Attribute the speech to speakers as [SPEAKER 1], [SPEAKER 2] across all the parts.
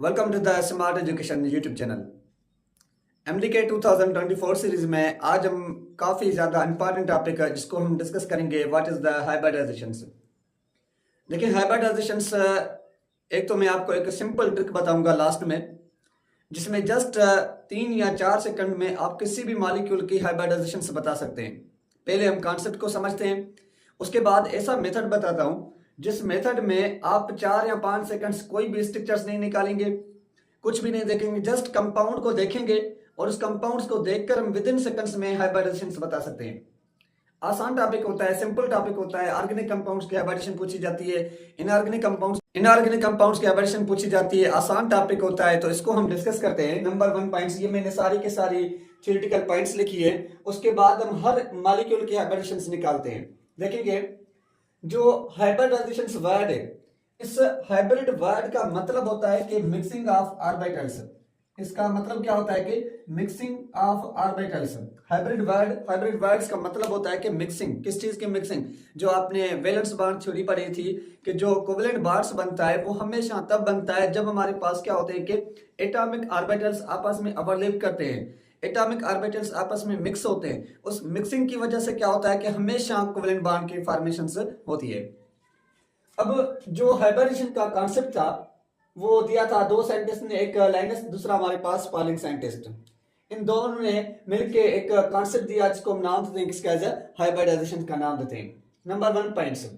[SPEAKER 1] Welcome to the Smart Education YouTube channel. MDK 2024 series में आज हम काफ़ी ज़्यादा इंपॉर्टेंट टॉपिक है जिसको हम डिस्कस करेंगे। What is the hybridisations. देखिए हाइब्रिडाइजेशंस, एक तो मैं आपको एक सिंपल ट्रिक बताऊंगा लास्ट में, जिसमें जस्ट 3 या 4 सेकंड में आप किसी भी मॉलिक्यूल की हाइब्रिडाइजेशंस बता सकते हैं। पहले हम कॉन्सेप्ट को समझते हैं, उसके बाद ऐसा मेथड बताता हूँ जिस मेथड में आप 4 या 5 सेकंड्स कोई भी स्ट्रक्चर्स नहीं निकालेंगे, कुछ भी नहीं देखेंगे, जस्ट कंपाउंड को देखेंगे और उस कंपाउंड्स को देखकर हम विद इन सेकंड्स में हाइब्रिडाइजेशन बता सकते हैं। आसान टॉपिक होता है, सिंपल टॉपिक होता है। ऑर्गेनिक कंपाउंड्स की हाइब्रिडेशन पूछी जाती है, इनऑर्गेनिक कंपाउंड्स की हाइब्रिडेशन पूछी जाती है। आसान टॉपिक होता है, तो इसको हम डिस्कस करते हैं। नंबर 1 पॉइंट्स, ये मैंने सारी के सारी थ्योरेटिकल पॉइंट्स लिखी है। उसके बाद हम हर मॉलिक्यूल की हाइब्रिडेशन निकालते हैं। देखेंगे जो हाइब्रिडाइजेशन वर्ड है, इस हाइब्रिड वर्ड का मतलब होता है कि मिक्सिंग ऑफ ऑर्बिटल्स। इसका मतलब क्या होता है कि mixing of orbitals. Hybrid words का मतलब होता है कि मिक्सिंग। किस चीज की मिक्सिंग? जो आपने वैलेंस बॉन्ड थ्योरी पढ़ी थी कि जो कोवेलेंट बॉन्ड्स बनता है वो हमेशा तब बनता है जब हमारे पास क्या होते हैं कि एटॉमिक ऑर्बिटल्स आपस में ओवरलैप करते हैं, एटॉमिक ऑर्बिटल्स आपस में मिक्स होते हैं। उस मिक्सिंग की वजह से क्या होता है कि हमेशा कोवेलेंट बॉन्ड की फॉर्मेशन होती है। अब जो हाइब्रिडेशन का कॉन्सेप्ट था वो दिया था दो साइंटिस्ट ने, एक लाइनस, दूसरा हमारे पास पॉलिंग साइंटिस्ट। इन दोनों ने मिलके एक कॉन्सेप्ट दिया जिसको हम नाम देते हैं, किसका है, हाइब्रिडाइजेशन का नाम देते हैं। नंबर 1 पॉइंट्स,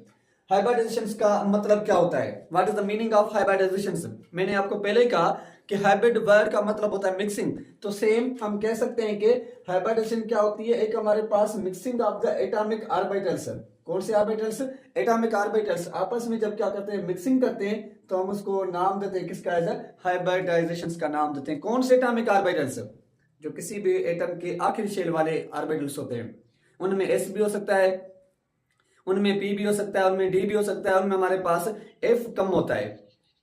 [SPEAKER 1] हाइब्रिडाइजेशन का मतलब क्या होता है? What is the meaning of hybridization? मैंने आपको पहले ही कहा कि हाइब्रिड वर्ड का मतलब होता है मिक्सिंग। तो सेम हम कह सकते हैं कि हाइब्रिडेशन क्या होती है? एक हमारे पास mixing of the atomic orbitals. कौन से ऑर्बिटल्स? एटॉमिक ऑर्बिटल्स आपस में जब क्या करते हैं, मिक्सिंग करते हैं, तो हम उसको नाम देते हैं, किसका है, हाइब्रिडाइजेशन का नाम देते हैं। कौन से एटॉमिक ऑर्बिटल्स? जो किसी भी एटम के आखिरी शेल वाले ऑर्बिटल्स होते हैं। उनमें एस भी हो सकता है, उनमें पी भी हो सकता है, उनमें डी भी हो सकता है, उनमें हमारे पास एफ कम होता है।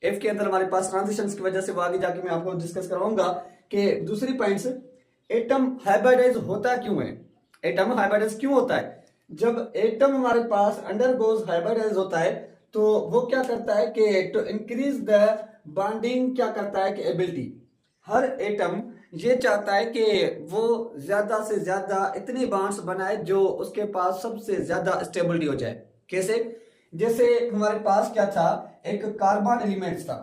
[SPEAKER 1] एफ के अंदर हमारे पास ट्रांजिशंस की वजह से वो आगे जाके मैं आपको डिस्कस करवाऊंगा। कि दूसरी पॉइंट्स, एटम हाइब्रिडाइज होता क्यों है? एटम हाइब्रिडाइज क्यों होता है? जब एटम हमारे पास अंडरगोज हाइब्रिडाइज होता है तो वो क्या करता है कि टू इंक्रीज द बॉन्डिंग, क्या करता है कि एबिलिटी। हर एटम ये चाहता है कि वो ज्यादा से ज्यादा इतने बॉन्ड्स बनाए जो उसके पास सबसे ज्यादा स्टेबिलिटी हो जाए। कैसे? जैसे हमारे पास क्या था, एक कार्बन एलिमेंट था।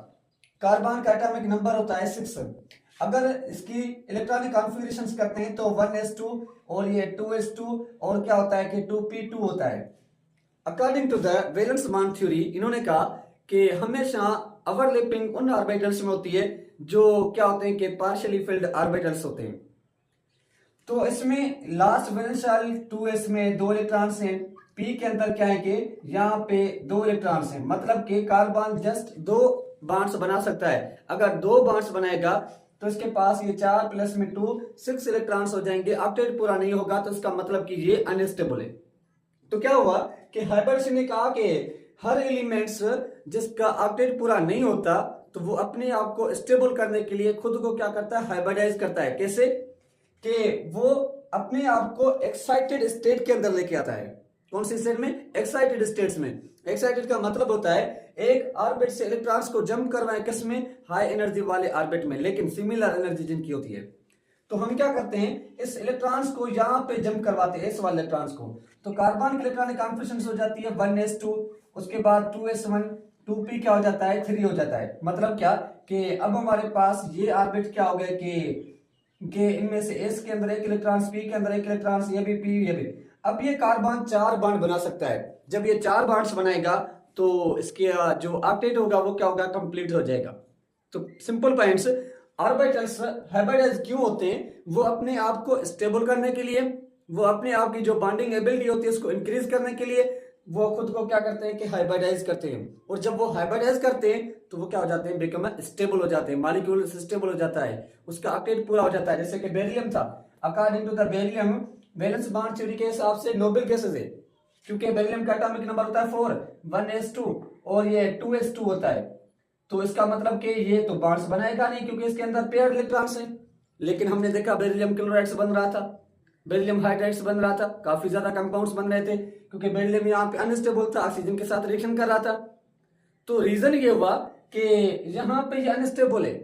[SPEAKER 1] कार्बन का एटॉमिक नंबर होता है 6। अगर इसकी इलेक्ट्रॉनिक कॉन्फ़िगरेशंस करते हैं तो 1s2 और ये 2s2 और क्या होता है कि 2p2 होता है। According to the valence bond theory, इन्होंने कहा कि हमेशा ओवरलैपिंग उन ऑर्बिटल्स में होती है जो क्या होते हैं कि पार्शियली फिल्ड ऑर्बिटल्स होते हैं। तो इसमें लास्ट वैलेंस शेल 2s में 2 इलेक्ट्रॉन्स हैं, p के अंदर क्या है कि यहाँ पे 2 इलेक्ट्रॉन्स हैं। मतलब कि कार्बन जस्ट 2 बॉन्ड्स बना सकता है। अगर 2 बॉन्ड्स बनाएगा तो इसके पास ये 4 प्लस में 2 6 इलेक्ट्रॉन्स हो जाएंगे। ऑक्टेट पूरा नहीं होगा तो इसका मतलब कि ये अनस्टेबल है। तो क्या हुआ कि हाइब्रिडेशन ने कहा कि हर एलिमेंट्स जिसका ऑक्टेट पूरा नहीं होता तो वो अपने आप को स्टेबल करने के लिए खुद को क्या करता है, हाइब्रिडाइज करता है। कैसे? कि वो अपने आप को एक्साइटेड स्टेट के अंदर लेके आता है। कौन सी स्टेट में? एक्साइटेड स्टेट्स में। एक्साइटेड का मतलब होता है एक ऑर्बिट से इलेक्ट्रॉन्स को जंप करवाए, किसमें? हाई एनर्जी वाले ऑर्बिट में, लेकिन सिमिलर एनर्जी जिनकी होती है। तो हम क्या करते हैं, इस इलेक्ट्रॉन्स को यहाँ पे जंप करवाते हैं, इस वाले इलेक्ट्रॉन्स को। तो कार्बन की इलेक्ट्रॉनिक कॉन्फ़िगरेशन हो जाती है 1s2, उसके बाद 2s1, 2p क्या हो जाता है, 3 हो जाता है। मतलब क्या कि अब हमारे पास ये ऑर्बिट क्या हो गए कि इनमें से s के अंदर एक इलेक्ट्रॉन, p के अंदर एक इलेक्ट्रॉन, ये भी p, ये भी। अब ये कार्बन 4 बॉन्ड बना सकता है। जब ये 4 बॉन्ड्स बनाएगा तो इसके जो ऑक्टेट होगा वो क्या होगा, कंप्लीट हो जाएगा। तो सिंपल पॉइंट्स, ऑर्बिटल्स हाइब्रिडाइज क्यों होते हैं? वो अपने आप को स्टेबल करने के लिए, वो अपने आप की जो बॉन्डिंग एबिलिटी होती है उसको इंक्रीज करने के लिए वो खुद को क्या करते हैं कि हाइब्रिडाइज करते हैं। और जब वो हाइब्रिडाइज करते हैं तो वो क्या हो जाते हैं, बिकम स्टेबल हो जाते हैं। मॉलिक्यूल स्टेबल हो जाता है, उसका ऑक्टेट पूरा हो जाता है। जैसे कि बेरिलियम था, according to the beryllium valence bond theory के हिसाब से नोबेल गैसेस है, क्योंकि बेरिलियम का एटॉमिक नंबर होता है 4, 1s2 और ये 2s2 होता है। तो इसका मतलब कि ये तो बॉन्ड्स बनाएगा नहीं क्योंकि इसके अंदर पेयर्ड इलेक्ट्रॉन्स हैं। लेकिन हमने देखा बेरिलियम क्लोराइड से बन रहा था, बेरिलियम हाइड्राइड से बन रहा था, काफी ज्यादा कंपाउंड्स बन रहे थे क्योंकि बेरिलियम यहाँ पे अनस्टेबल था, ऑक्सीजन के साथ रिएक्शन कर रहा था। तो रीजन ये हुआ कि यहाँ पे ये अनस्टेबल है,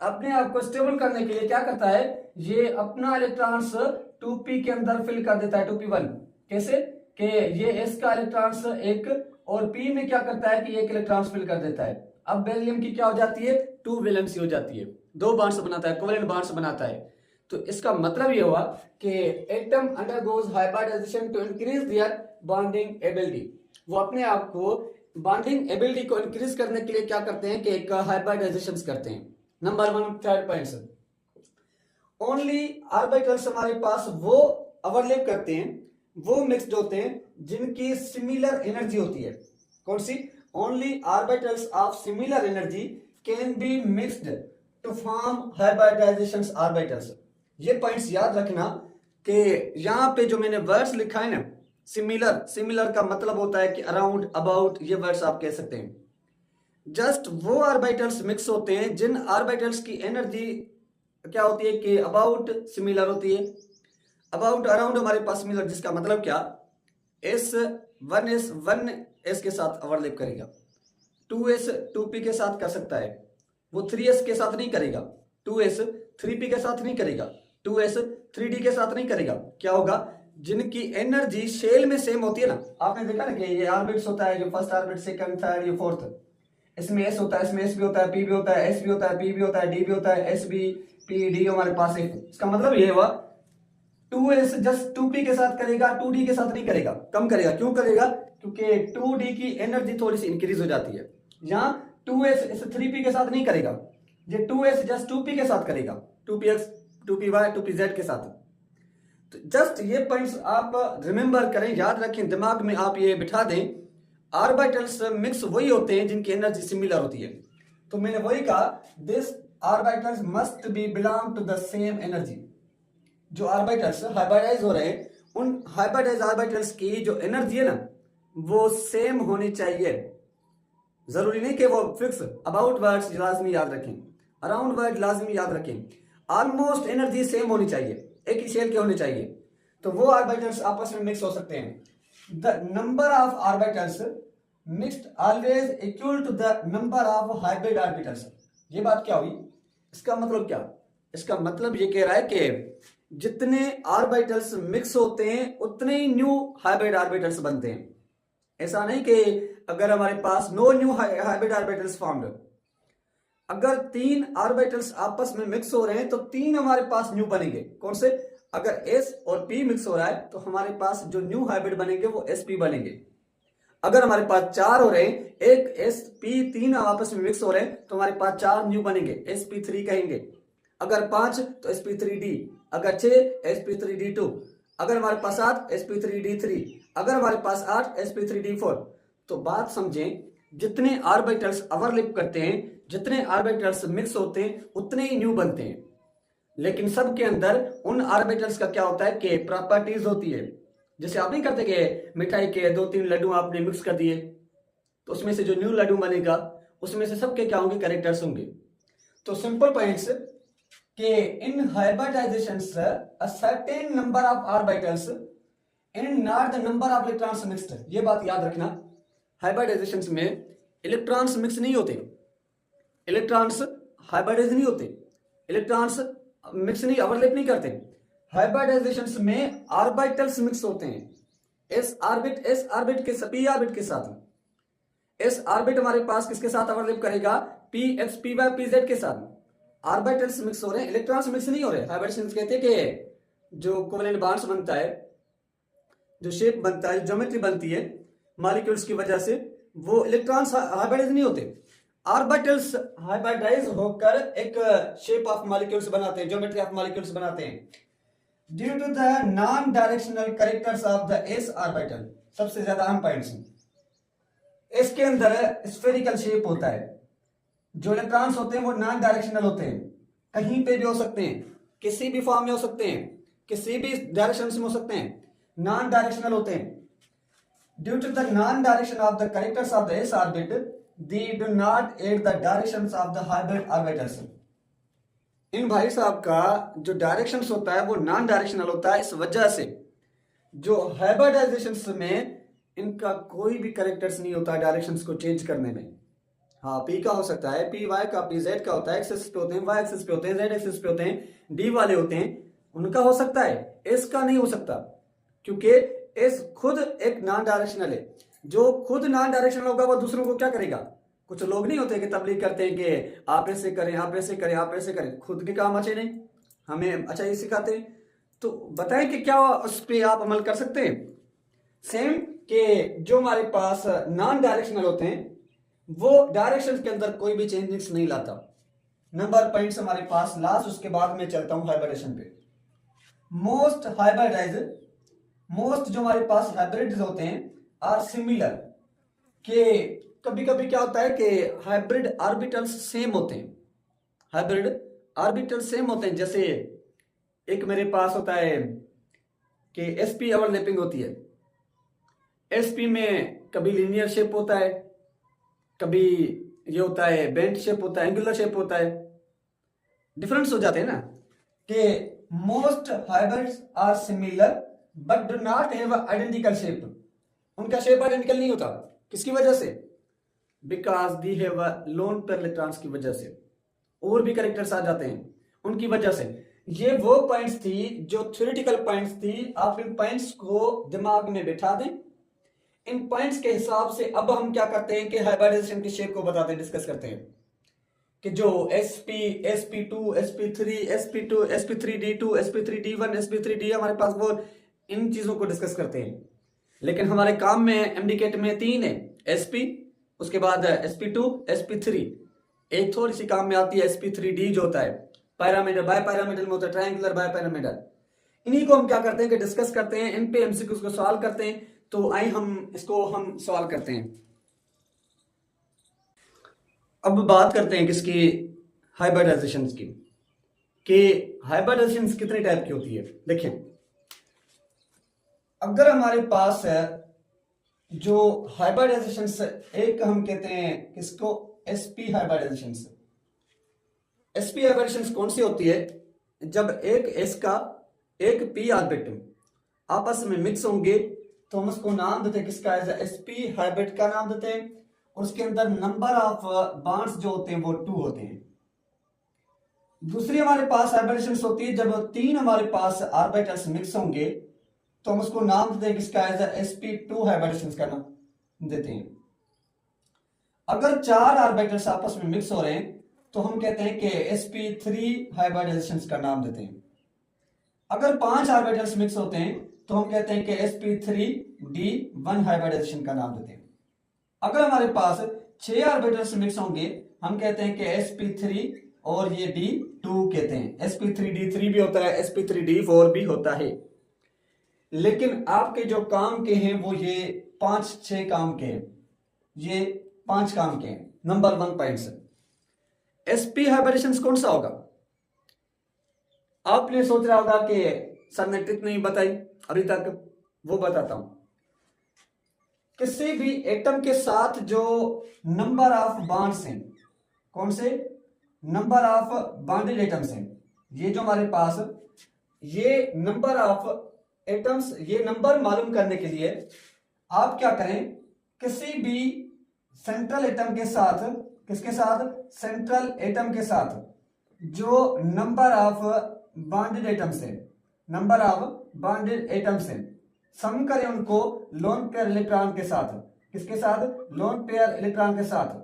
[SPEAKER 1] अपने आप को स्टेबल करने के लिए क्या करता है, ये अपना इलेक्ट्रॉन्स 2p के अंदर फिल कर देता है 2p1। कैसे कि ये s का इलेक्ट्रॉन्स एक और p में क्या करता है कि एक इलेक्ट्रॉन्स फिल कर देता है। अब बेरिलियम की क्या हो जाती है, 2 वैलेंसी हो जाती है, 2 बॉन्ड्स बनाता है, कोवेलेंट बॉन्ड्स बनाता है। तो इसका मतलब ये हुआ कि atom undergoes hybridization to increase their bonding ability. वो अपने आप को बॉन्डिंग एबिलिटी को इंक्रीज करने के लिए क्या करते हैं कि एक हाइब्रिडाइजेशन करते हैं। Number 1 third point, only orbitals हमारे पास वो ओवरलैप करते हैं, वो मिक्स्ड होते हैं जिनकी सिमिलर एनर्जी होती है। कौन सी, only orbitals of similar energy can be mixed to form hybridisation orbitals. ये पॉइंट्स याद रखना कि यहां पे जो मैंने वर्ड्स लिखा है ना, सिमिलर, सिमिलर का मतलब होता है कि अराउंड, अबाउट, ये वर्ड्स आप कह सकते हैं। जस्ट वो ऑर्बिटल्स मिक्स होते हैं जिन ऑर्बिटल्स की एनर्जी क्या होती है कि अबाउट सिमिलर होती है। अबाउट, अराउंड हमारे पास सिमिलर, जिसका मतलब क्या, S1 के साथ ओवरलैप करेगा, 2s 2p के साथ कर सकता है, वो 3s के साथ नहीं करेगा, 2s 3p के साथ नहीं करेगा, 2s 3d के साथ नहीं करेगा। क्या होगा, जिनकी एनर्जी शेल में सेम होती है ना, आपने देखा ना कि ये ऑर्बिट्स होता है, जो फर्स्ट ऑर्बिट, सेकंड, थर्ड, ये फोर्थ, इसमें s होता है, इसमें s भी होता है, p भी होता है, s भी होता है, p भी होता है, d भी होता है, s भी, p, d हमारे पास है। इसका मतलब ये हुआ 2s जस्ट 2p के साथ करेगा, 2d के साथ नहीं करेगा, कम करेगा। क्यों करेगा, क्योंकि 2d की एनर्जी थोड़ी सी इंक्रीज हो जाती है। यहाँ 2s इस 3p के साथ नहीं करेगा, ये 2s जस्ट 2p के साथ करेगा, 2px, 2py, 2pz के साथ। तो जस्ट ये पॉइंट्स आप रिमेंबर करें, याद रखें, दिमाग में आप ये बिठा दें। ऑर्बिटल्स मिक्स वही होते हैं जिनकी एनर्जी सिमिलर होती है। तो मैंने वही कहा, this orbitals must be belong to the same energy. जो ऑर्बिटल्स हाइब्रिडाइज हो रहे हैं, उन हाइब्रिडाइज ऑर्बिटल्स की जो एनर्जी है ना, वो सेम होनी चाहिए। जरूरी नहीं कि वो फिक्स, अबाउट वर्ड्स लाजमी याद रखें, अराउंड वर्ड लाजमी याद रखें, ऑलमोस्ट एनर्जी सेम होनी चाहिए, एक ही शेल के होने चाहिए। तो वो ऑर्बिटल्स आपस में मिक्स हो सकते हैं। The number of orbitals mixed always equal to the number of hybrid orbitals. ये बात क्या हुई, इसका मतलब क्या, इसका मतलब ये कह रहा है कि जितने ऑर्बिटल्स मिक्स होते हैं उतने ही न्यू हाइब्रिड ऑर्बिटल्स बनते हैं। ऐसा नहीं कि अगर हमारे पास no new hybrid orbitals found, अगर 3 ऑर्बिटल्स आपस में मिक्स हो रहे हैं तो 3 हमारे पास न्यू बनेंगे। कौन से, अगर s और p मिक्स हो रहा है तो हमारे पास जो न्यू हाइब्रिड बनेंगे वो sp बनेंगे। अगर हमारे पास 4 हो रहे हैं, एक sp 3 आपस में मिक्स हो रहे हैं तो हमारे पास 4 न्यू बनेंगे, sp3 कहेंगे। अगर 5 तो sp3d, अगर 6 sp3d2, अगर हमारे पास 7 sp3d3, अगर हमारे पास 8 sp3d4। तो बात समझें, जितने ऑर्बिटल्स ओवरलैप करते हैं, जितने ऑर्बिटल्स मिक्स होते हैं, उतने ही न्यू बनते हैं। लेकिन सबके अंदर उन ऑर्बिटल्स का क्या होता है कि प्रॉपर्टीज होती है। जैसे आप नहीं करते कि मिठाई के 2-3 लड्डू आपने मिक्स कर दिए तो उसमें से जो न्यू लड्डू बनेगा उसमें से सबके क्या होंगे, कैरेक्टर्स होंगे। तो सिंपल पॉइंट्स कि in hybridisations a certain number of orbitals in not the number of electrons mixed. ये बात याद रखना, हाइब्रिडाइजेशंस में इलेक्ट्रॉन्स मिक्स नहीं होते, इलेक्ट्रॉन्स हाइब्रिडाइज नहीं होते, इलेक्ट्रॉन्स मिक्स नहीं, ओवरलैप नहीं करते। हाइब्रिडाइजेशंस में ऑर्बिटल्स मिक्स होते हैं, एस ऑर्बिट के p ऑर्बिट के साथ। एस ऑर्बिट हमारे पास किसके साथ ओवरलैप करेगा, px py pz के साथ। ऑर्बिटल्स मिक्स हो रहे हैं, इलेक्ट्रॉन्स मिक्स नहीं हो रहे। हाइब्रिडेशंस कहते हैं कि जो कोवेलेंट बॉन्ड्स बनता है, जो शेप बनता है, ज्योमेट्री बनती है मॉलिक्यूल्स की वजह से, वो इलेक्ट्रॉन्स हाइब्रिडाइज नहीं होते। ऑर्बिटल्स हाइब्रिडाइज होकर एक शेप ऑफ मॉलिक्यूल्स बनाते हैं, ज्योमेट्री ऑफ मॉलिक्यूल्स बनाते हैं due to the non directional characters of the s orbital. सबसे ज्यादा अहम पॉइंट्स, इसके अंदर स्फेरिकल शेप होता है, जो इलेक्ट्रॉन्स होते हैं वो नॉन डायरेक्शनल होते हैं, कहीं पे भी हो सकते हैं, किसी भी फॉर्म में हो सकते हैं, किसी भी डायरेक्शन में हो सकते हैं, नॉन डायरेक्शनल होते हैं। Due to the non direction of the characters of the S orbit, they do not add the directions of the hybrid orbitals. इन भाई साहब का जो डायरेक्शंस होता है वो नॉन डायरेक्शनल होता है, इस वजह से जो हाइब्रिडाइजेशंस में इनका कोई भी कैरेक्टर्स नहीं होता डायरेक्शंस को चेंज करने में। हाँ, पी का हो सकता है, पी वाई का, पी जेड का होता है, एक्स एक्सिस पे होते हैं, वाई एक्सिस पे होते हैं, जेड एक्सिस पे होते हैं, डी वाले होते हैं, उनका हो सकता है, एस का नहीं हो सकता, क्योंकि एस खुद एक नॉन डायरेक्शनल है। जो खुद नॉन डायरेक्शनल होगा वो दूसरों को क्या करेगा? कुछ लोग नहीं होते कि तबलीग करते हैं कि आप ऐसे करें, आप ऐसे करें, आप ऐसे करें, खुद के काम अच्छे नहीं, हमें अच्छा ये सिखाते हैं। तो बताएं कि क्या उस पर आप अमल कर सकते हैं? सेम कि जो हमारे पास नॉन डायरेक्शनल होते हैं वो डायरेक्शन के अंदर कोई भी चेंजेस नहीं लाता। नंबर पॉइंट्स हमारे पास लास्ट, उसके बाद मैं चलता हूं हाइब्रिडेशन पे। मोस्ट हाइब्रिडाइज, मोस्ट जो हमारे पास हाइब्रिड होते हैं आर सिमिलर, के कभी कभी क्या होता है कि हाइब्रिड ऑर्बिटल्स सेम होते हैं, हाइब्रिड ऑर्बिटल सेम होते हैं। जैसे एक मेरे पास होता है कि sp ओवरलैपिंग होती है, sp में कभी लीनियर शेप होता है, कभी ये होता है बेंट शेप होता है, एंगुलर शेप होता है, डिफरेंस हो जाते हैं ना। कि most hybrids are similar but do not have identical shape, उनका शेप आइडेंटिकल नहीं होता। किसकी वजह से? Because they have lone pair electrons की वजह से, और भी कैरेक्टर्स आ जाते हैं उनकी वजह से। ये वो पॉइंट्स थी जो थ्योरेटिकल पॉइंट्स थी, आप इन पॉइंट्स को दिमाग में बिठा दें। इन पॉइंट्स के हिसाब से अब हम क्या करते हैं कि हाइब्रिडाइजेशन की शेप को बताते हैं, डिस्कस करते हैं कि जो sp, sp2, sp3, sp2, sp3d2, sp3d1, sp3d, हमारे पास वो इन चीजों को डिस्कस करते हैं। लेकिन हमारे काम में एमडीकेट में 3 है, sp, उसके बाद sp2, sp3, एक थोड़ी सी काम में आती है sp3d जो होता है पैरामीटर, बाय पैरामीटर में होता है ट्रायंगुलर बाय पैरामीटर। इन्हीं को हम क्या करते हैं कि डिस्कस करते हैं, इन पे एमसीक्यूज को सॉल्व करते हैं। तो आइए हम इसको हम सॉल्व करते हैं। अब बात करते हैं किसकी? हाइब्रिडाइजेशन की, कि हाइब्रिडाइजेशन कितने टाइप की होती है। देखिए, अगर हमारे पास है जो हाइब्रिडाइजेशन, एक हम कहते हैं किसको? sp hybridisation. sp हाइब्रिडाइजेशन कौन सी होती है? जब एक s का एक p ऑर्बिट आपस में मिक्स होंगे तो हम उसको नाम देते हैं किसका? sp हाइब्रिड का नाम देते हैं, और उसके अंदर नंबर ऑफ बॉन्ड्स जो होते हैं वो 2 होते हैं। दूसरी हमारे पास हाइब्रिडेशन होती है जब 3 हमारे पास ऑर्बिटल्स मिक्स होंगे तो हम उसको नाम देते हैं किसका? sp2 हाइब्रिडेशन का नाम देते हैं। अगर 4 ऑर्बिटल्स आपस में मिक्स हो रहे हैं तो हम कहते हैं कि sp3 हाइब्रिडाइजेशन का नाम देते हैं। अगर 5 ऑर्बिटल्स मिक्स होते हैं तो हम कहते हैं कि sp3d1 हाइब्रिडाइजेशन का नाम देते हैं। अगर हमारे पास 6 ऑर्बिटल्स मिक्स होंगे हम कहते हैं कि sp3 और ये d2 कहते हैं। sp3d3 भी होता है, sp3d4 भी होता है। लेकिन आपके जो काम के हैं वो ये 5-6 काम के हैं, ये 5 काम के हैं। नंबर 1 पॉइंट्स, sp हाइब्रिडेशन कौन सा होगा? आपने सोच रहा होगा कि सर ने ट्रिक नहीं बताई अभी तक, वो बताता हूं। किसी भी एटम के साथ जो नंबर ऑफ बॉन्ड्स हैं, कौन से? नंबर ऑफ बॉन्डेड एटम्स हैं। ये जो हमारे पास ये नंबर ऑफ एटम्स, ये नंबर मालूम करने के लिए आप क्या करें? किसी भी सेंट्रल एटम के साथ, किसके साथ? सेंट्रल एटम के साथ जो नंबर ऑफ बॉन्डेड एटम्स है, नंबर ऑफ बॉन्डेड एटम्स है, सम करें उनको लोन पेयर इलेक्ट्रॉन के साथ। किसके साथ? लोन पेयर इलेक्ट्रॉन के साथ,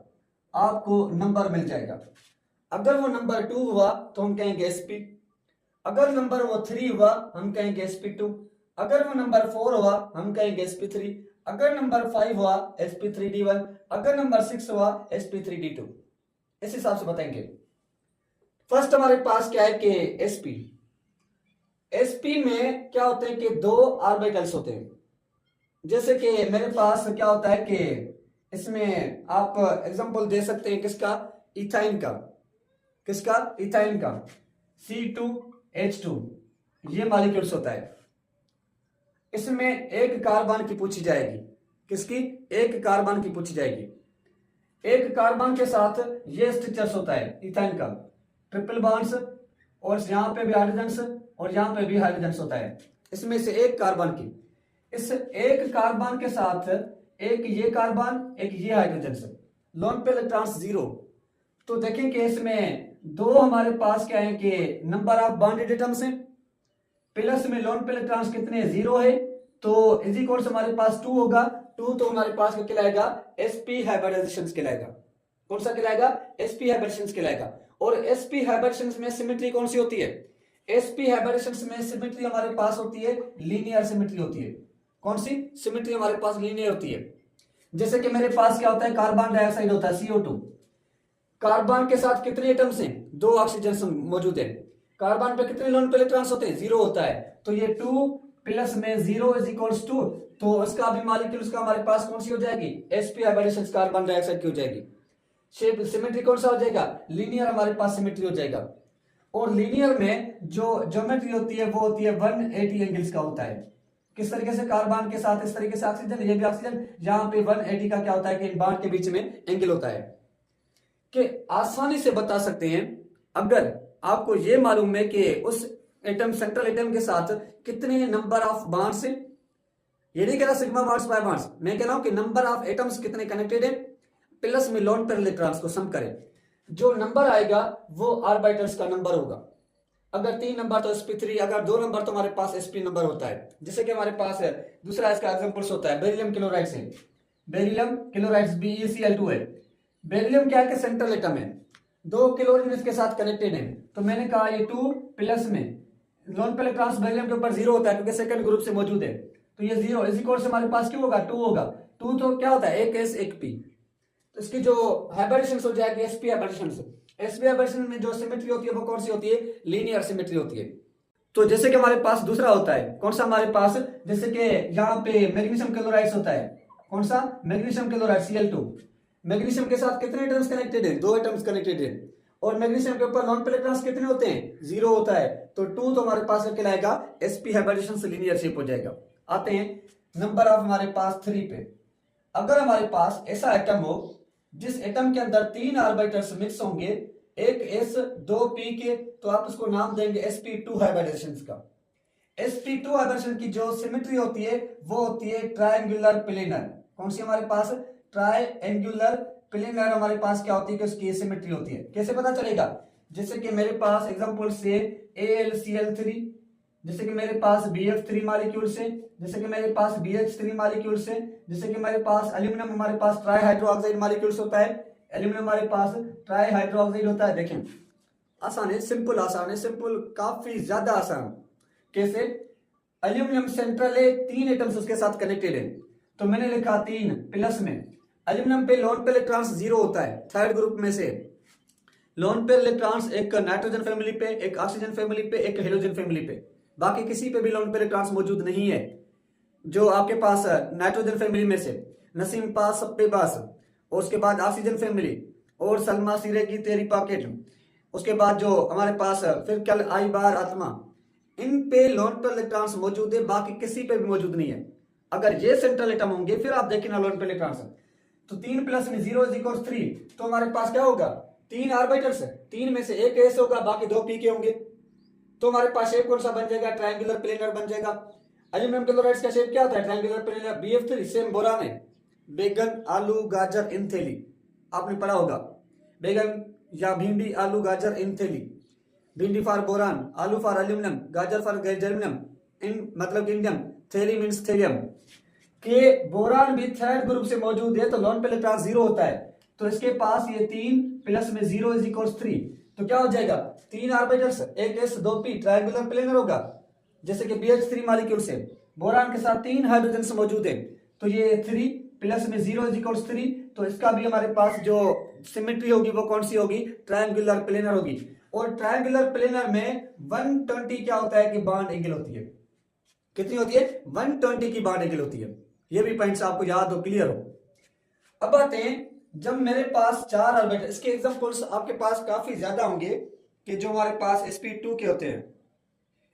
[SPEAKER 1] आपको नंबर मिल जाएगा। अगर वो नंबर 2 हुआ तो हम कहेंगे sp, अगर नंबर वो 3 हुआ हम कहेंगे sp2, अगर वो नंबर 4 हुआ हम कहेंगे sp3, अगर नंबर 5 हुआ sp3d1, अगर नंबर 6 हुआ sp3d2। इस हिसाब से बताएंगे। फर्स्ट हमारे पास क्या है कि sp, sp में क्या होते हैं कि 2 ऑर्बिटल्स होते हैं। जैसे कि मेरे पास क्या होता है कि इसमें आप एग्जांपल दे सकते हैं किसका? इथाइन का। किसका? इथाइन का। C2H2 ये मॉलिक्यूल्स होता है। इसमें एक कार्बन की पूछी जाएगी। किसकी? एक कार्बन की पूछी जाएगी। एक कार्बन के साथ ये स्ट्रक्चर्स होता है इथाइन का, ट्रिपल बॉन्ड्स, और यहां पे भी हाइड्रोजन्स और यहां पे भी हाइड्रोजन्स होता है। इसमें से एक कार्बन की, इस एक कार्बन के साथ एक ये कार्बन, एक ये हाइड्रोजन, लोन पे इलेक्ट्रॉन्स 0। तो देखें कि इसमें दो हमारे पास क्या है कि नंबर ऑफ बॉन्डेड एटम्स हैं, प्लस में लोन पे इलेक्ट्रॉन्स कितने 0 है, तो इज इक्वल हमारे पास 2 होगा। 2 तो हमारे पास क्या कहलाएगा, sp हाइब्रिडाइजेशन कहलाएगा। कौन सा कहलाएगा, sp हाइब्रिडाइजेशन कहलाएगा। और sp हाइब्रिडाइजेशन में सिमेट्री कौन सी होती है, sp हाइब्रिडाइजेशन में सिमेट्री हमारे पास होती है लीनियर सिमेट्री होती है। कौन सी सिमेट्री हमारे पास लीनियर होती है। जैसे कि मेरे पास क्या होता है, कार्बन डाइऑक्साइड होता है CO2। कार्बन के साथ कितने एटम्स हैं, 2 ऑक्सीजन मौजूद है। कार्बन पे कितने लोन पे इलेक्ट्रॉन्स होते हैं, 0 होता है। तो ये 2 प्लस में 0 इज इक्वल्स टू, तो उसका भी मॉलिक्यूल्स का हमारे पास कौन सी हो जाएगी, sp हाइब्रिडाइजेशन कार्बन डाइऑक्साइड की हो जाएगी। शेप सिमेट्री कौन सा हो जाएगा, लीनियर हमारे पास सिमेट्री हो जाएगा। और लीनियर में जो ज्योमेट्री होती है वो होती है 180 एंगल्स का होता है। किस तरीके से, कार्बन के साथ इस तरीके से ऑक्सीजन, ये भी ऑक्सीजन, यहाँ पे 180 का क्या होता है कि इन बॉन्ड के बीच में एंगल होता है। कि आसानी से बता सकते हैं, अगर आपको ये मालूम है कि उस एटम सेंट्रल एटम के साथ कितने नंबर ऑफ बॉन्ड्स हैं, ये नहीं कह रहा सिग्मा बॉन्ड्स बाय बॉन्ड्स, मैं कह रहा हूं कि नंबर ऑफ एटम्स कितने कनेक्टेड है, प्लस में लोन पेयर इलेक्ट्रॉन्स को सम करें, जो नंबर आएगा वो ऑर्बिटल्स का नंबर होगा। अगर 3 नंबर तो sp3, अगर 2 नंबर तो हमारे पास sp नंबर होता है। जैसे कि हमारे पास है दूसरा इसका एग्जांपल्स होता है बेरिलियम क्लोराइड से, बेरिलियम क्लोराइड BeCl2 है। बेरिलियम क्या है कि सेंट्रल एटम है, 2 क्लोरीन इसके साथ कनेक्टेड है। तो मैंने कहा ये 2 प्लस में लोन पे इलेक्ट्रॉन्स बेरिलियम के ऊपर 0 होता है क्योंकि सेकंड ग्रुप से मौजूद है। तो ये 0 इज इक्वल से हमारे पास क्यों होगा, 2 होगा। 2 तो क्या होता है, एक S एक P, तो इसकी जो हाइब्रिडेशन हो जाएगी sp हाइब्रिडेशन। sp हाइब्रिडेशन में जो सिमेट्री होती है वो कौन सी होती है, लीनियर सिमेट्री होती है। तो जैसे कि हमारे पास दूसरा होता है, कौन सा हमारे पास, जैसे कि यहाँ पे मैग्नीशियम क्लोराइड होता है, कौन सा, मैग्नीशियम क्लोराइड Cl2। मैग्नीशियम के साथ कितने एटम्स कनेक्टेड है, 2 एटम्स कनेक्टेड है। और मैग्नीशियम के ऊपर नॉन पे इलेक्ट्रॉन्स कितने होते हैं, 0 होता है। तो 2 तो हमारे पास कहलाएगा sp हाइब्रिडेशन से लीनियर शेप हो जाएगा। आते हैं नंबर ऑफ हमारे पास 3 पे। अगर हमारे पास ऐसा एटम हो जिस एटम के अंदर 3 ऑर्बिटल्स मिक्स होंगे, एक s 2 p के, तो आप उसको नाम देंगे sp2 हाइब्रिडेशन का। sp2 हाइब्रिडेशन की जो सिमेट्री होती है वो होती है ट्रायंगुलर प्लेनर। कौन सी हमारे पास, ट्रायंगुलर प्लेनर हमारे पास क्या होती है कि उसकी सिमेट्री होती है। कैसे पता चलेगा, जैसे कि मेरे पास एग्जांपल से AlCl3, जैसे कि मेरे पास BF3 मॉलिक्यूल से, जैसे कि मेरे पास BH3 मॉलिक्यूल से, जैसे कि मेरे पास एल्यूमिनियम हमारे पास ट्राई हाइड्रोक्साइड मॉलिक्यूल्स होता है, एल्यूमिनियम हमारे पास ट्राई हाइड्रोक्साइड होता है। देखें आसान है, सिंपल आसान है, सिंपल काफी ज्यादा आसान। कैसे, एल्यूमिनियम सेंट्रल है, 3 एटम्स उसके साथ कनेक्टेड है, तो मैंने लिखा 3 प्लस में एल्यूमिनियम पे लोन पे इलेक्ट्रॉन्स 0 होता है, थर्ड ग्रुप में से लोन पे इलेक्ट्रॉन्स एक नाइट्रोजन फैमिली पे, एक ऑक्सीजन फैमिली पे, एक हेलोजन फैमिली पे, बाकी किसी पे भी लोन पे इलेक्ट्रॉन्स मौजूद नहीं है। जो आपके पास नाइट्रोजन फैमिली में से नसीम पास सप्पे पास, और उसके बाद ऑक्सीजन फैमिली और सलमा सिरे की तेरी पॉकेट, उसके बाद जो हमारे पास फिर कल आई बार आत्मा, इन पे लोन पे इलेक्ट्रॉन्स मौजूद है, बाकी किसी पे भी मौजूद नहीं है। अगर ये सेंट्रल एटम होंगे फिर आप देखिए ना लोन पे इलेक्ट्रॉन्स, तो 3 प्लस में 0 इज इक्वल 3, तो हमारे पास क्या होगा, 3 ऑर्बिटल्स है, 3 में से एक s होगा, बाकी 2 p के होंगे। तो हमारे पास शेप कौन सा बन जाएगा, ट्रायंगुलर प्लेनर बन जाएगा। एल्यूमिनियम क्लोराइड का शेप क्या होता है, triangular planar. BF3 same boron है, बैगन आलू गाजर इनथेली, आपने पढ़ा होगा, बैगन या भिंडी आलू गाजर इनथेली, भिंडी फॉर बोरान, आलू फॉर एल्यूमिनियम, गाजर फॉर जर्मेनियम, इन मतलब इंडियम, थेली मींस थेलियम। के बोरान भी थर्ड ग्रुप से मौजूद है, तो लोन पे इलेक्ट्रॉन 0 होता है, तो इसके पास ये 3 प्लस में 0 इज इक्वल 3, तो क्या हो जाएगा, 3 ऑर्बिटल्स, एक s 2 p, ट्रायंगुलर प्लेनर होगा। जैसे कि BH3 मॉलिक्यूल से बोरान के साथ 3 हाइड्रोजन मौजूद है, तो ये 3 प्लस में 0 इज इक्वल 3, तो इसका भी हमारे पास जो सिमेट्री होगी वो कौन सी होगी, ट्रायंगुलर प्लेनर होगी। और ट्रायंगुलर प्लेनर में 120 क्या होता है कि बॉन्ड एंगल होती है, कितनी होती है, 120 की बॉन्ड एंगल होती है। ये भी पॉइंट्स आपको याद हो, क्लियर हो। अब आते हैं, जब मेरे पास 4 ऑर्बिटल, इसके एग्जांपल्स आपके पास काफी ज्यादा होंगे कि जो हमारे पास sp2 के होते हैं,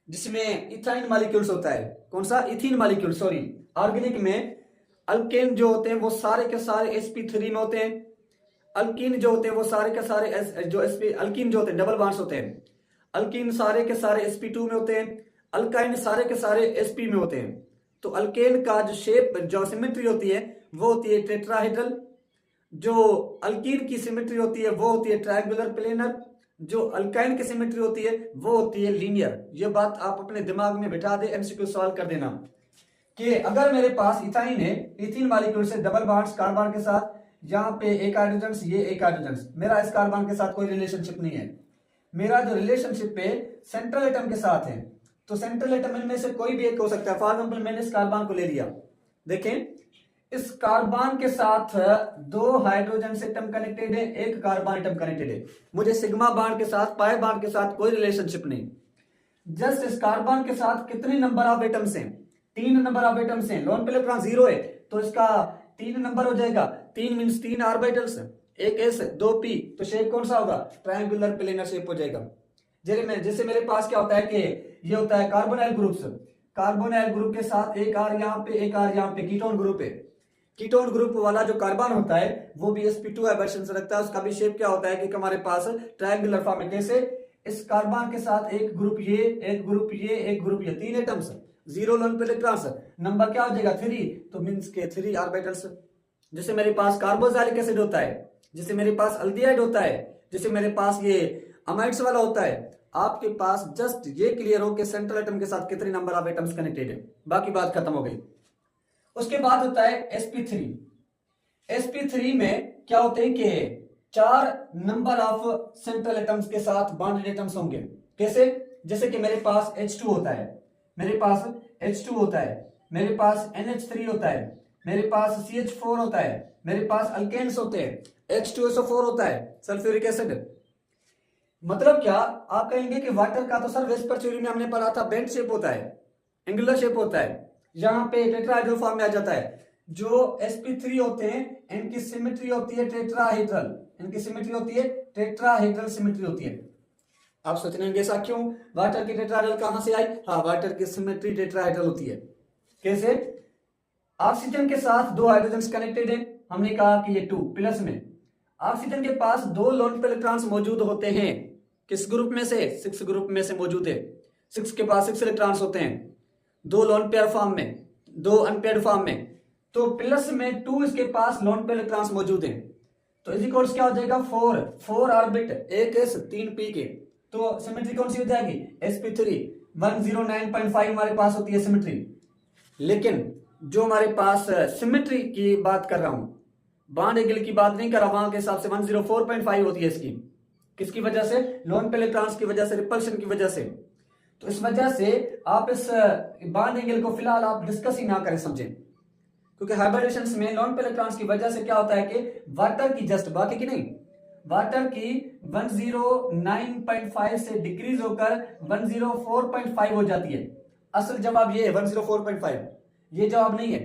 [SPEAKER 1] जिसमें इथाइन मॉलिक्यूल्स होता है, कौन सा, इथीन मॉलिक्यूल, सॉरी। ऑर्गेनिक में अल्केन जो होते हैं वो सारे के सारे sp3 में होते हैं, अल्कीन जो होते हैं वो सारे के सारे जो अल्कीन जो होते हैं डबल बॉन्ड्स होते हैं, अल्कीन सारे के सारे sp2 में होते हैं, अल्काइन सारे के सारे sp में होते हैं। तो अल्केन का जो शेप, जो सिमेट्री होती है वो होती है टेट्राहेड्रल, जो अल्कीन की सिमेट्री होती है वो होती है ट्रायंगुलर प्लेनर, जो अल्काइन की सिमेट्री होती है वो होती है लीनियर। ये बात आप अपने दिमाग में बिठा दे, एमसीक्यू सॉल्व कर देना कि अगर मेरे पास इथाइन है, इथीन मॉलिक्यूल से डबल बॉन्ड्स कार्बन के साथ, यहाँ पे एक हाइड्रोजन, ये एक हाइड्रोजन, मेरा इस कार्बन के साथ कोई रिलेशनशिप नहीं है। मेरा जो रिलेशनशिप है सेंट्रल एटम के साथ है, तो सेंट्रल एटम इनमें से कोई भी एक हो सकता है। फॉर एग्जाम्पल मैंने इस कार्बन को ले लिया, देखें इस कार्बन के साथ दो हाइड्रोजन एटम कनेक्टेड है, एक कार्बन एटम कनेक्टेड है। मुझे सिग्मा बॉन्ड के साथ, पाई बॉन्ड के साथ कोई रिलेशनशिप नहीं। जस्ट इस कार्बन के साथ कितने नंबर ऑफ एटम्स हैं? 3 नंबर ऑफ एटम्स हैं। लोन पे इलेक्ट्रॉन 0 है तो इसका 3 नंबर हो जाएगा। 3 मींस 3 ऑर्बिटल्स, एक s 2 p, तो शेप कौन सा होगा? ट्रायंगुलर प्लेनर शेप हो जाएगा। जैसे मेरे पास क्या होता है कि ये होता है कार्बोनाइल ग्रुप्स, कार्बोनाइल ग्रुप के साथ एक R यहाँ पे, एक R यहाँ पे, कीटोन ग्रुप है। कीटोन ग्रुप वाला जो कार्बन होता है वो भी sp2 हाइब्रिडेशन से रखता है। उसका भी शेप क्या होता है कि हमारे पास ट्रायंगुलर फॉर्म है। कैसे? इस कार्बन के साथ एक ग्रुप ये, एक ग्रुप ये, एक ग्रुप ये, 3 एटम्स, 0 लोन पे इलेक्ट्रॉन्स, नंबर क्या हो जाएगा? 3, तो मींस के 3 ऑर्बिटल्स। जैसे मेरे पास कार्बोक्सिलिक एसिड होता है, जैसे मेरे पास अल्डिहाइड होता है, जैसे मेरे पास ये अमाइड्स वाला होता है। आपके पास जस्ट ये क्लियर हो कि सेंट्रल एटम के साथ कितने नंबर ऑफ एटम्स कनेक्टेड है, बाकी बात खत्म हो गई। उसके बाद होता है sp3। sp3 में क्या होते हैं कि 4 नंबर ऑफ सेंट्रल एटम्स के साथ बॉन्डेड एटम्स होंगे। कैसे? जैसे कि मेरे पास H2 होता है, मेरे पास H2 होता है, मेरे पास NH3 होता है, मेरे पास CH4 होता है, मेरे पास अल्केन्स होते हैं, H2SO4 होता है, सल्फ्यूरिक एसिड। मतलब क्या आप कहेंगे कि वाटर का तो सर वेस्पर थ्योरी में हमने पढ़ा था, बेंड शेप होता है, एंगुलर शेप होता है, यहां पे टेट्राहेड्रल फॉर्म में आ जाता है। जो sp3 होते हैं इनकी सिमेट्री होती है टेट्राहेड्रल, इनकी सिमेट्री होती है टेट्राहेड्रल सिमेट्री होती है। आप सोचेंगे ऐसा क्यों? वाटर की टेट्राहेड्रल कहां से आई? हाँ, वाटर की सिमेट्री टेट्राहेड्रल होती है। कैसे? ऑक्सीजन के साथ 2 हाइड्रोजन कनेक्टेड है, हमने कहा कि ये 2 प्लस में। ऑक्सीजन के पास 2 लोन पे इलेक्ट्रॉन्स मौजूद होते हैं। किस ग्रुप में से? 6 ग्रुप में से मौजूद है। 6 के पास 6 इलेक्ट्रॉन्स होते हैं, 2 लोन पेयर फॉर्म में, 2 अनपेयर्ड फॉर्म में। तो प्लस में 2 इसके पास लोन पेयर इलेक्ट्रॉन्स मौजूद हैं, तो इज इक्वल्स क्या हो जाएगा? 4 ऑर्बिट, एक s 3 p के। तो सिमेट्री कौन सी हो जाएगी? sp3 109.5 हमारे पास होती है सिमेट्री। लेकिन जो हमारे पास सिमेट्री की बात कर रहा हूं, बॉन्ड एंगल की बात नहीं कर रहा, वहां के हिसाब से 104.5 होती है इसकी। किसकी वजह से? लोन पे इलेक्ट्रॉन्स की वजह से, रिपल्शन की वजह से। तो इस वजह से आप इस बॉन्ड एंगल को फिलहाल आप डिस्कस ही ना करें, समझें, क्योंकि हाइब्रिडेशंस में लोन पे इलेक्ट्रॉन्स की वजह से क्या होता है कि वाटर की जस्ट, बाकी की नहीं, वाटर की 109.5 से डिक्रीज होकर 104.5 हो जाती है। असल जवाब ये है 104.5, ये जवाब नहीं है।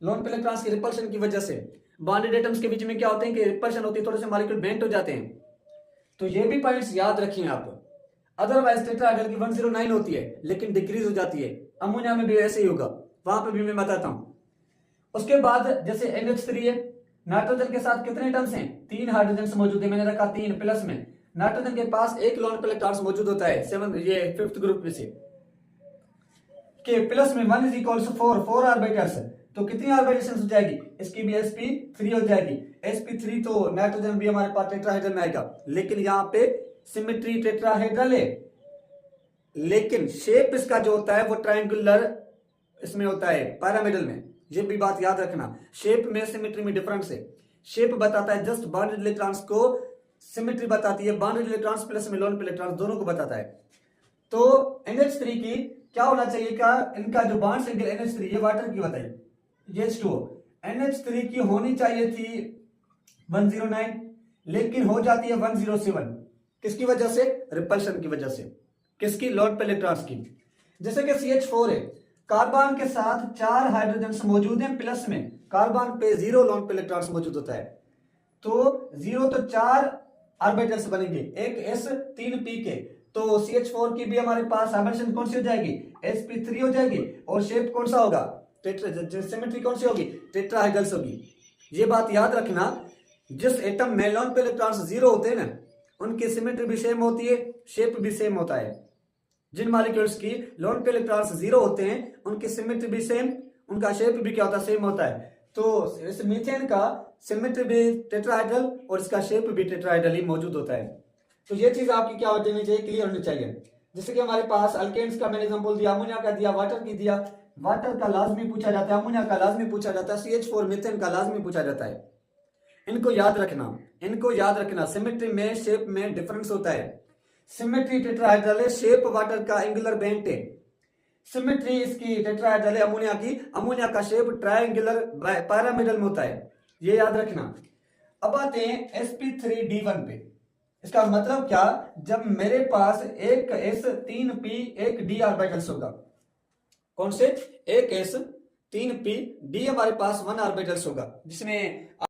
[SPEAKER 1] लोन पे इलेक्ट्रॉन्स की रिपल्शन की वजह से बॉन्डेड एटम्स के बीच में क्या होते हैं कि रिपल्शन होती है, थोड़े से मॉलिक्यूल बेंट हो जाते हैं। तो ये भी पॉइंट्स याद रखिए आप। अदरवाइज टेट्राहेड्रल की 109 होती है लेकिन डिक्रीज हो जाती है। अमोनिया में भी ऐसे ही होगा, वहां पे भी मैं बताता हूं। उसके बाद जैसे NH3 है, नाइट्रोजन के साथ कितने एटम्स हैं? 3 हाइड्रोजन मौजूद है, मैंने रखा 3 प्लस में। नाइट्रोजन के पास एक लोन पे इलेक्ट्रॉन मौजूद होता है 7, ये 5th ग्रुप में से के प्लस में 1 इज इक्वल टू 4 ऑर्बिटल्स। तो कितनी ऑर्बिटेशन हो जाएगी? इसकी भी sp3 हो जाएगी। sp3 तो नाइट्रोजन भी हमारे पास टेट्राहेड्रल में आएगा, लेकिन यहाँ पे सिमेट्री टेट्राहेड्रल है, लेकिन शेप इसका जो होता है वो ट्रायंगुलर इसमें होता है, पिरामिडल में। ये भी बात याद रखना, शेप में सिमेट्री में डिफरेंस है। शेप बताता है जस्ट बॉन्डेड इलेक्ट्रॉन्स को, सिमेट्री बताती है बॉन्डेड इलेक्ट्रॉन्स प्लस में लोन पे इलेक्ट्रॉन्स दोनों को बताता है। तो NH3 की क्या होना चाहिए? क्या इनका जो बॉन्ड एंगल NH3, ये वाटर की बताइए, ये H2O, NH3 की होनी चाहिए थी 109, लेकिन हो जाती है 107। किसकी वजह से? रिपल्शन की वजह से। किसकी? लोन पे इलेक्ट्रॉन्स की। जैसे कि CH4 है, कार्बन के साथ 4 हाइड्रोजन मौजूद हैं प्लस में, कार्बन पे 0 लोन पे इलेक्ट्रॉन्स मौजूद होता है। तो 0 तो 4 ऑर्बिटल्स बनेंगे, एक s 3 p के। तो CH4 की भी हमारे पास हाइब्रिडेशन कौन सी हो जाएगी? sp3 हो जाएगी। और शेप कौन सा होगा? सिमेट्री कौन सी होगी? टेट्राहेड्रल्स होगी। ये बात याद रखना, जिस एटम में लोन पे इलेक्ट्रॉन्स 0 होते हैं ना, उनकी सिमेट्री भी सेम होती है, शेप भी सेम होता है। जिन मॉलिक्यूल्स की लोन पे इलेक्ट्रॉन्स 0 होते हैं उनकी सिमेट्री भी सेम, उनका शेप भी क्या होता है? सेम होता है। तो इस मीथेन का सिमेट्री भी टेट्राहाइड्रल और इसका शेप भी टेट्राहाइड्रल ही मौजूद होता है। तो ये चीज आपकी क्या होनी चाहिए, क्लियर होनी चाहिए। जैसे कि हमारे पास अल्केन्स का मैंने एग्जांपल दिया, अमोनिया का दिया, वाटर की दिया। वाटर का लाजमी पूछा जाता है, अमोनिया का लाजमी पूछा जाता है, CH4 मीथेन का लाजमी पूछा जाता है। इनको याद रखना, सिमेट्री में शेप में डिफरेंस होता है। सिमेट्री टेट्राहाइड्रल है, शेप वाटर का एंगुलर बेंट है। सिमेट्री इसकी टेट्राहाइड्रल है अमोनिया की, अमोनिया का शेप ट्रायंगुलर पैरामिडल में होता है, ये याद रखना। अब आते हैं sp3d1 पे। इसका मतलब क्या, जब मेरे पास एक s 3p एक d ऑर्बिटल्स होगा, कौन से, एक s 3p d हमारे पास 1 ऑर्बिटल्स होगा, जिसमें